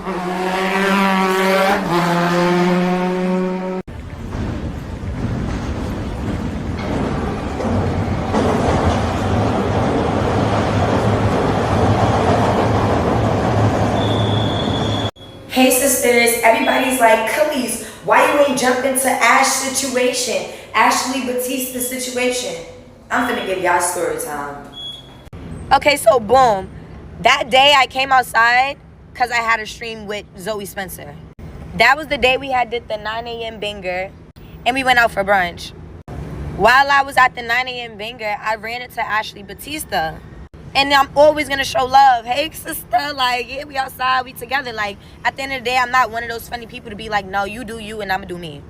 Hey sisters, everybody's like, Kelis, why you ain't jump into Ash's situation? Ashley Batista's situation. I'm finna give y'all story time. Okay, so boom. That day I came outside because I had a stream with Zoe Spencer. That was the day we had did the 9 a.m. banger and we went out for brunch. While I was at the 9 a.m. banger, I ran into Ashley Batista. And I'm always going to show love. Hey, sister, like, yeah, we outside, we together. Like, at the end of the day, I'm not one of those funny people to be like, no, you do you and I'm going to do me.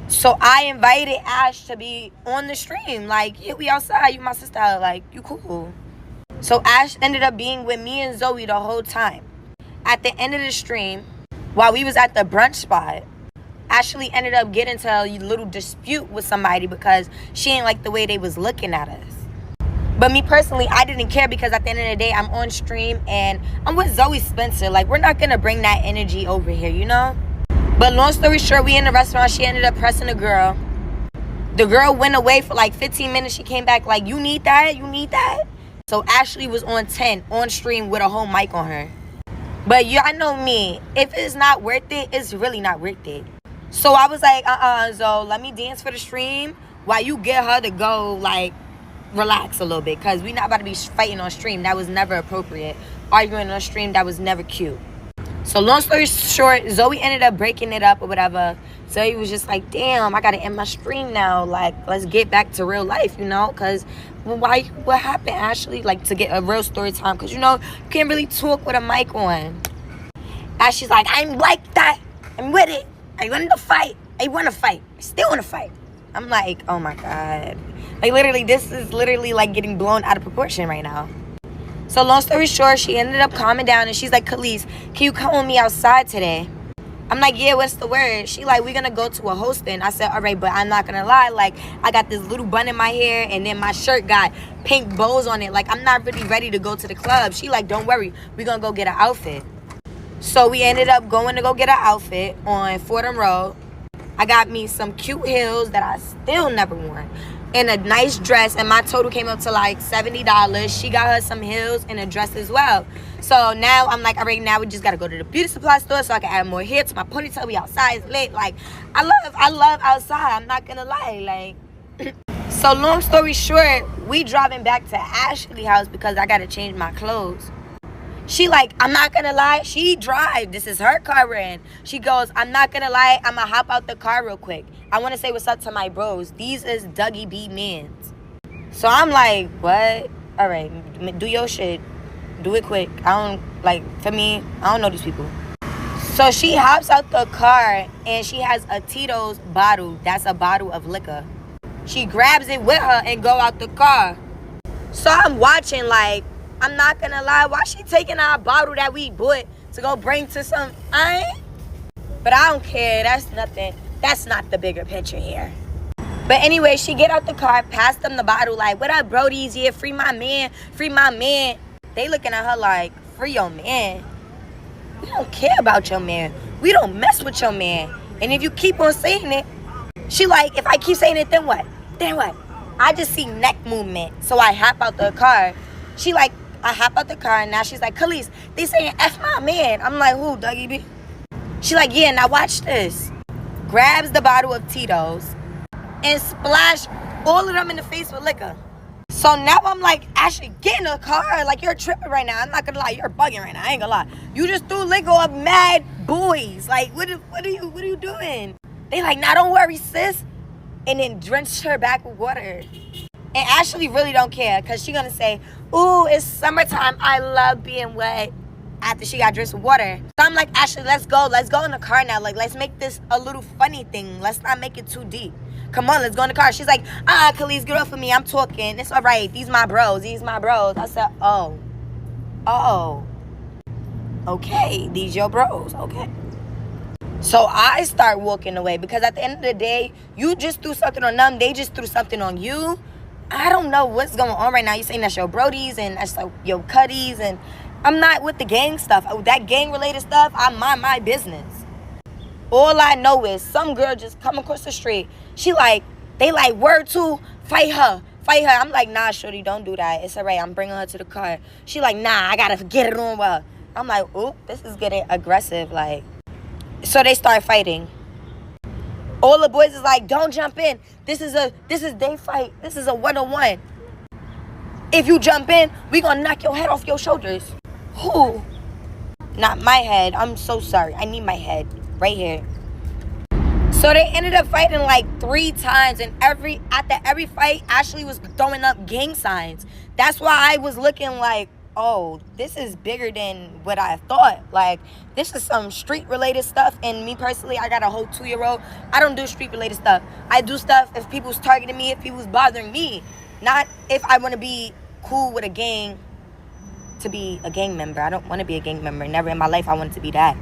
So I invited Ash to be on the stream. Like, yeah, we outside, you my sister. Like, you cool. So Ash ended up being with me and Zoe the whole time. At the end of the stream, while we was at the brunch spot, Ashley ended up getting into a little dispute with somebody because she didn't like the way they was looking at us. But me personally, I didn't care because at the end of the day, I'm on stream and I'm with Zoe Spencer. Like, we're not going to bring that energy over here, you know? But long story short, we in the restaurant. She ended up pressing a girl. The girl went away for like 15 minutes. She came back like, you need that? You need that? So Ashley was on 10 on stream with a whole mic on her. But y'all know me. If it's not worth it, it's really not worth it. So I was like, Zo, let me dance for the stream while you get her to go, like, relax a little bit, because we not about to be fighting on stream. That was never appropriate. Arguing on stream, that was never cute. So long story short, Zoe ended up breaking it up or whatever. Zoe was just like, damn, I gotta end my stream now. Like, let's get back to real life, you know? Because what happened, Ashley? Like, to get a real story time, because you know you can't really talk with a mic on. Ashley's like, I'm like that. I'm with it. I want to fight. I want to fight. I still want to fight. I'm like, oh my God. Like, literally, this is literally, like, getting blown out of proportion right now. So, long story short, she ended up calming down, and she's like, Kelis, can you come with me outside today? I'm like, yeah, what's the word? She like, we're going to go to a hosting. I said, all right, but I'm not going to lie. Like, I got this little bun in my hair, and then my shirt got pink bows on it. Like, I'm not really ready to go to the club. She like, don't worry. We're going to go get an outfit. So, we ended up going to go get an outfit on Fordham Road. I got me some cute heels that I still never worn. And a nice dress, and my total came up to like $70. She got her some heels and a dress as well. So now I'm like, all right, now we just gotta go to the beauty supply store so I can add more hair to my ponytail. We outside, it's late. Like, I love outside. I'm not gonna lie. Like, so long story short, we driving back to Ashley's house because I gotta change my clothes. She like, I'm not gonna lie, she drive. This is her car we're in. She goes, I'm not gonna lie, I'm gonna hop out the car real quick. I wanna say what's up to my bros. These is Dougie B Mans. So I'm like, what? All right, do your shit. Do it quick. For me, I don't know these people. So she hops out the car and she has a Tito's bottle. That's a bottle of liquor. She grabs it with her and go out the car. So I'm watching like, I'm not gonna lie, why she taking our bottle that we bought to go bring to some, but I don't care, that's nothing. That's not the bigger picture here. But anyway, she get out the car, pass them the bottle, like, what up, brodies? Yeah, free my man, free my man. They looking at her like, free your man? We don't care about your man. We don't mess with your man. And if you keep on saying it, she like, if I keep saying it, then what? Then what? I just see neck movement, so I hop out the car. She like, I hop out the car, and now she's like, Kelis, they saying F my man. I'm like, who, Dougie B? She like, yeah, now watch this. Grabs the bottle of Tito's and splash all of them in the face with liquor. So now I'm like, Ashley, get in the car. Like, you're tripping right now. I'm not gonna lie, you're bugging right now. I ain't gonna lie. You just threw liquor up mad boys. Like, what are you doing? They like, nah, don't worry, sis. And then drenched her back with water. And Ashley really don't care, because she gonna say, ooh, it's summertime. I love being wet, after she got drenched with water. So I'm like, Ashley, let's go in the car now. Like, let's make this a little funny thing. Let's not make it too deep. Come on, let's go in the car. She's like, Kelis, get off of me. I'm talking. It's all right. These my bros. I said, oh. Okay, these your bros. Okay. So I start walking away, because at the end of the day, you just threw something on them. They just threw something on you. I don't know what's going on right now. You saying that's your brodies and that's like your cutties, and I'm not with the gang stuff. That gang-related stuff, I mind my business. All I know is some girl just come across the street. They like, word to, fight her. Fight her. I'm like, nah, shorty, don't do that. It's all right. I'm bringing her to the car. She like, nah, I got to get it on with her. I'm like, oop, this is getting aggressive. Like, so they start fighting. All the boys is like, don't jump in. This is they fight. This is a one-on-one. If you jump in, we gonna knock your head off your shoulders. Who? Not my head. I'm so sorry. I need my head right here. So they ended up fighting like 3 times, and after every fight, Ashley was throwing up gang signs. That's why I was looking like, oh, this is bigger than what I thought. Like, this is some street-related stuff, and me personally, I got a whole 2-year-old. I don't do street-related stuff. I do stuff if people's targeting me, if people's bothering me, not if I want to be cool with a gang to be a gang member. I don't want to be a gang member. Never in my life I wanted to be that.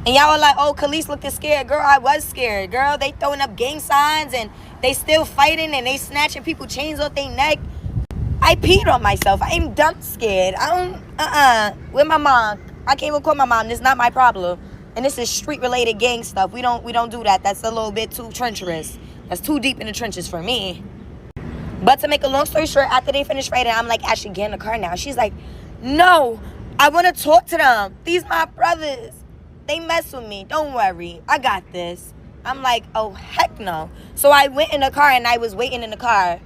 And y'all were like, oh, Kelis looked scared. Girl, I was scared. Girl, they throwing up gang signs and they still fighting and they snatching people chains off their neck. I peed on myself. I ain't dumb scared. I don't, with my mom. I can't even call my mom. This is not my problem. And this is street-related gang stuff. We don't do that. That's a little bit too treacherous. That's too deep in the trenches for me. But to make a long story short, after they finished fighting, I'm like, Ashley, get in the car now. She's like, no, I want to talk to them. These my brothers. They mess with me. Don't worry. I got this. I'm like, oh, heck no. So I went in the car and I was waiting in the car.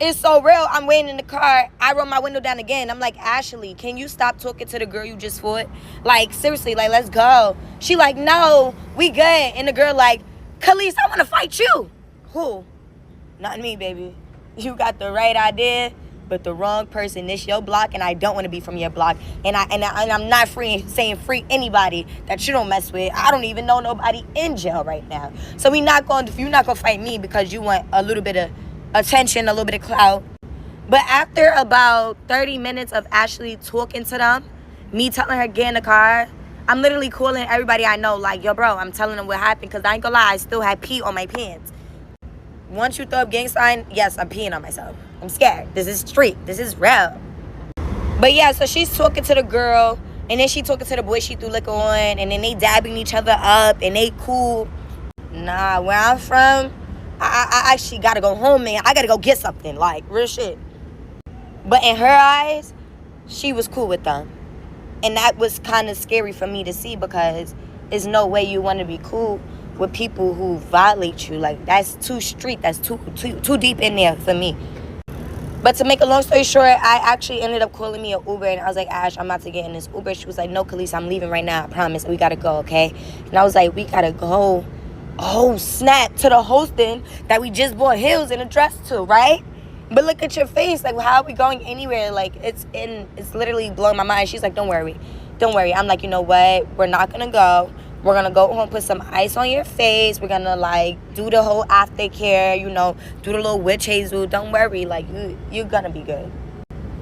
It's so real. I'm waiting in the car. I roll my window down again. I'm like, Ashley, can you stop talking to the girl you just fought? Like, seriously, like, let's go. She like, no, we good. And the girl like, Kelis, I want to fight you. Who? Not me, baby. You got the right idea, but the wrong person. This your block, and I don't want to be from your block. And I'm not saying free anybody that you don't mess with. I don't even know nobody in jail right now. So you're not gonna fight me because you want a little bit of attention, a little bit of clout. But after about 30 minutes of Ashley talking to them, me telling her get in the car, I'm literally calling everybody I know like, yo, bro, I'm telling them what happened, because I ain't gonna lie, I still had pee on my pants. Once you throw up gang sign, yes, I'm peeing on myself. I'm scared. This is street. This is real. But yeah, so she's talking to the girl, and then she talking to the boy she threw liquor on, and then they dabbing each other up, and they cool. Nah, where I'm from, I actually gotta go home, man. I gotta go get something, like, real shit. But in her eyes, she was cool with them. And that was kind of scary for me to see, because there's no way you want to be cool with people who violate you. Like, that's too street. That's too deep in there for me. But to make a long story short, I actually ended up calling me an Uber, and I was like, Ash, I'm about to get in this Uber. She was like, no, Kelis, I'm leaving right now. I promise. We gotta go, okay? And I was like, we gotta go. Oh, snap, to the hosting that we just bought heels and a dress to, right? But look at your face. Like, how are we going anywhere? Like, it's literally blowing my mind. She's like, don't worry. I'm like, you know what? We're not gonna go. We're gonna go home, put some ice on your face. We're gonna, like, do the whole aftercare, you know, do the little witch hazel. Don't worry. Like, you're gonna be good.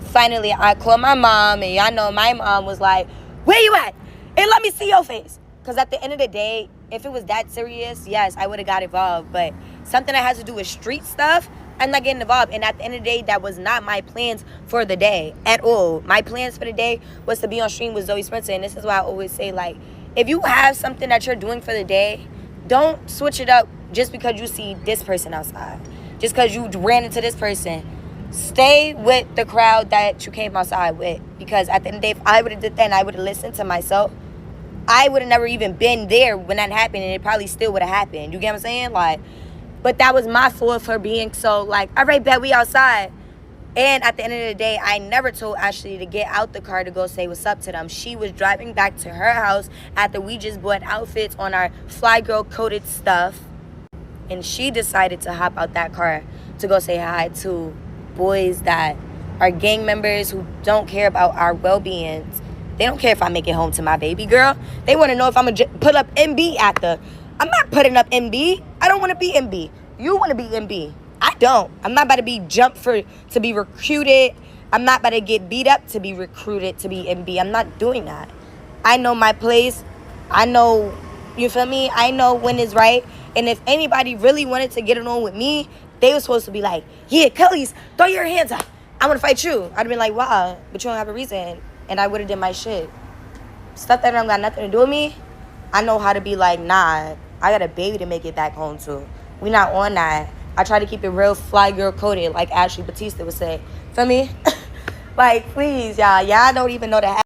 Finally, I called my mom, and y'all know my mom was like, where you at? And let me see your face. Because at the end of the day, if it was that serious, yes, I would have got involved. But something that has to do with street stuff, I'm not getting involved. And at the end of the day, that was not my plans for the day at all. My plans for the day was to be on stream with Zoe Spencer. And this is why I always say, like, if you have something that you're doing for the day, don't switch it up just because you see this person outside. Just because you ran into this person. Stay with the crowd that you came outside with. Because at the end of the day, if I would have did that and I would have listened to myself, I would have never even been there when that happened, and it probably still would have happened. You get what I'm saying? Like, but that was my fault for being so, like, all right, bet we outside. And at the end of the day, I never told Ashley to get out the car to go say what's up to them. She was driving back to her house after we just bought outfits on our Fly Girl coated stuff. And she decided to hop out that car to go say hi to boys that are gang members who don't care about our well-being. They don't care if I make it home to my baby girl. They want to know if I'm going to put up MB after. I'm not putting up MB. I don't want to be MB. You want to be MB. I don't. I'm not about to be jumped to be recruited. I'm not about to get beat up to be recruited to be MB. I'm not doing that. I know my place. I know, you feel me? I know when it's right. And if anybody really wanted to get it on with me, they were supposed to be like, yeah, Kelis, throw your hands up. I want to fight you. I'd have been like, why? But you don't have a reason. And I would have did my shit. Stuff that don't got nothing to do with me, I know how to be like, nah, I got a baby to make it back home to. We not on that. I try to keep it real fly girl coded, like Ashley Batista would say. Feel me? Like, please, y'all don't even know the